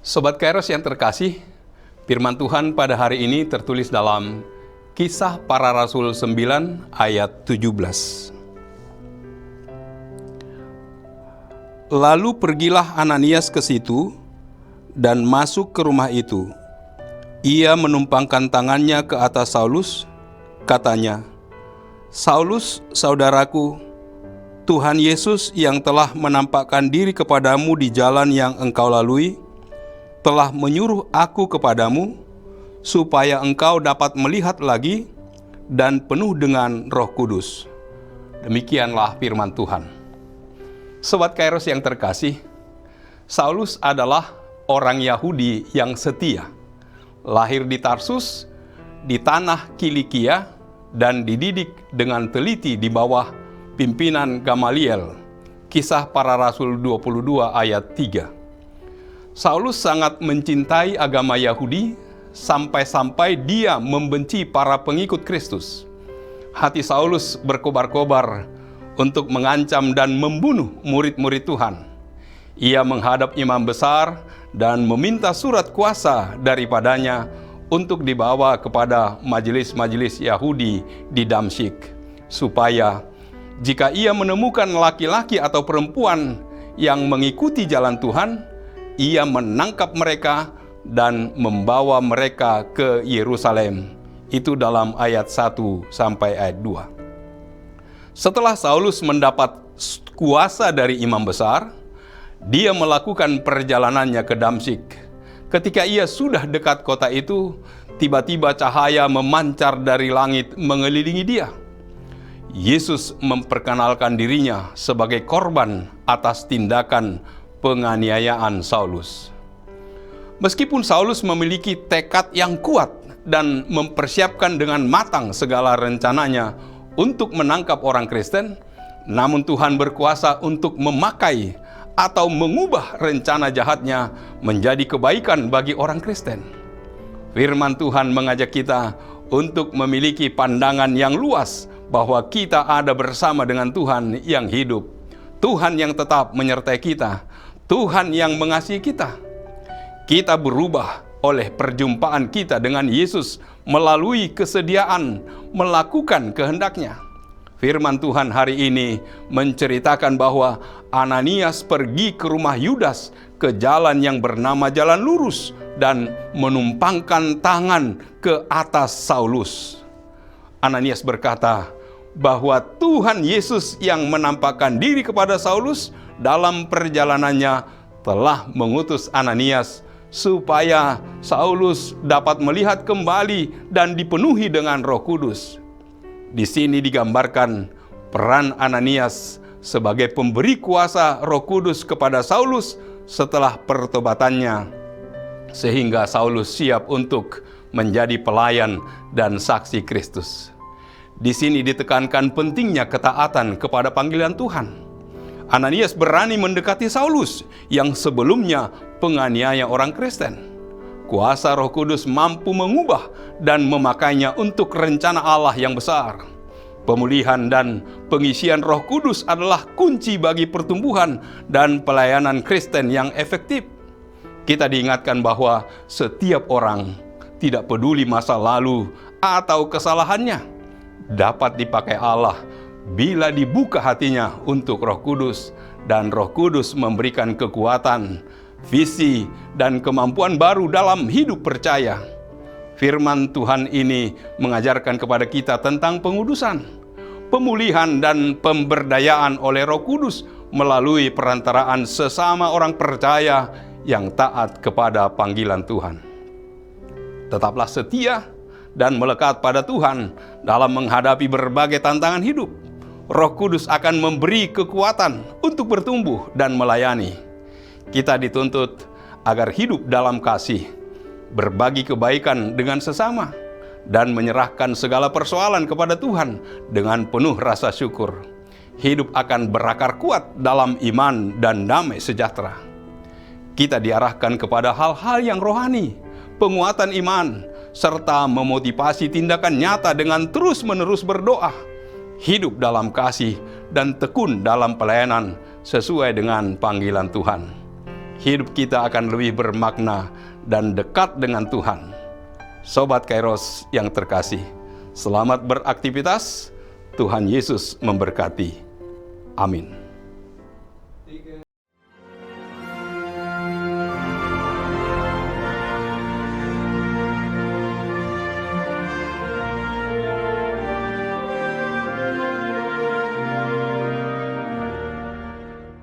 Sobat Kairos yang terkasih, firman Tuhan pada hari ini tertulis dalam Kisah Para Rasul 9 ayat 17. Lalu pergilah Ananias ke situ dan masuk ke rumah itu. Ia menumpangkan tangannya ke atas Saulus, katanya, "Saulus, saudaraku, Tuhan Yesus yang telah menampakkan diri kepadamu di jalan yang engkau lalui, telah menyuruh aku kepadamu, supaya engkau dapat melihat lagi dan penuh dengan Roh Kudus." Demikianlah firman Tuhan. Sobat Kairos yang terkasih, Saulus adalah orang Yahudi yang setia. Lahir di Tarsus, di tanah Kilikia, dan dididik dengan teliti di bawah pimpinan Gamaliel. Kisah Para Rasul 22 ayat 3. Saulus sangat mencintai agama Yahudi sampai-sampai dia membenci para pengikut Kristus. Hati Saulus berkobar-kobar untuk mengancam dan membunuh murid-murid Tuhan. Ia menghadap imam besar dan meminta surat kuasa daripadanya untuk dibawa kepada majelis-majelis Yahudi di Damsyik, supaya jika ia menemukan laki-laki atau perempuan yang mengikuti jalan Tuhan, ia menangkap mereka dan membawa mereka ke Yerusalem. Itu dalam ayat 1 sampai ayat 2. Setelah Saulus mendapat kuasa dari imam besar, dia melakukan perjalanannya ke Damsyik. Ketika ia sudah dekat kota itu, tiba-tiba cahaya memancar dari langit mengelilingi dia. Yesus memperkenalkan dirinya sebagai korban atas tindakan penganiayaan Saulus. Meskipun Saulus memiliki tekad yang kuat dan mempersiapkan dengan matang segala rencananya untuk menangkap orang Kristen, namun Tuhan berkuasa untuk memakai atau mengubah rencana jahatnya menjadi kebaikan bagi orang Kristen. Firman Tuhan mengajak kita untuk memiliki pandangan yang luas bahwa kita ada bersama dengan Tuhan yang hidup, Tuhan yang tetap menyertai kita, Tuhan yang mengasihi kita. Kita berubah oleh perjumpaan kita dengan Yesus melalui kesediaan melakukan kehendak-Nya. Firman Tuhan hari ini menceritakan bahwa Ananias pergi ke rumah Yudas ke jalan yang bernama Jalan Lurus dan menumpangkan tangan ke atas Saulus. Ananias berkata bahwa Tuhan Yesus yang menampakkan diri kepada Saulus dalam perjalanannya telah mengutus Ananias supaya Saulus dapat melihat kembali dan dipenuhi dengan Roh Kudus. Di sini digambarkan peran Ananias sebagai pemberi kuasa Roh Kudus kepada Saulus setelah pertobatannya, sehingga Saulus siap untuk menjadi pelayan dan saksi Kristus. Di sini ditekankan pentingnya ketaatan kepada panggilan Tuhan. Ananias berani mendekati Saulus yang sebelumnya penganiaya orang Kristen. Kuasa Roh Kudus mampu mengubah dan memakainya untuk rencana Allah yang besar. Pemulihan dan pengisian Roh Kudus adalah kunci bagi pertumbuhan dan pelayanan Kristen yang efektif. Kita diingatkan bahwa setiap orang, tidak peduli masa lalu atau kesalahannya, dapat dipakai Allah bila dibuka hatinya untuk Roh Kudus, dan Roh Kudus memberikan kekuatan, visi, dan kemampuan baru dalam hidup percaya. Firman Tuhan ini mengajarkan kepada kita tentang pengudusan, pemulihan, dan pemberdayaan oleh Roh Kudus melalui perantaraan sesama orang percaya yang taat kepada panggilan Tuhan. Tetaplah setia dan melekat pada Tuhan dalam menghadapi berbagai tantangan hidup. Roh Kudus akan memberi kekuatan untuk bertumbuh dan melayani. Kita dituntut agar hidup dalam kasih, berbagi kebaikan dengan sesama, dan menyerahkan segala persoalan kepada Tuhan dengan penuh rasa syukur. Hidup akan berakar kuat dalam iman dan damai sejahtera. Kita diarahkan kepada hal-hal yang rohani, penguatan iman, serta memotivasi tindakan nyata dengan terus-menerus berdoa, hidup dalam kasih, dan tekun dalam pelayanan sesuai dengan panggilan Tuhan. hidup kita akan lebih bermakna dan dekat dengan Tuhan. Sobat Kairos yang terkasih, selamat beraktivitas. Tuhan Yesus memberkati. Amin.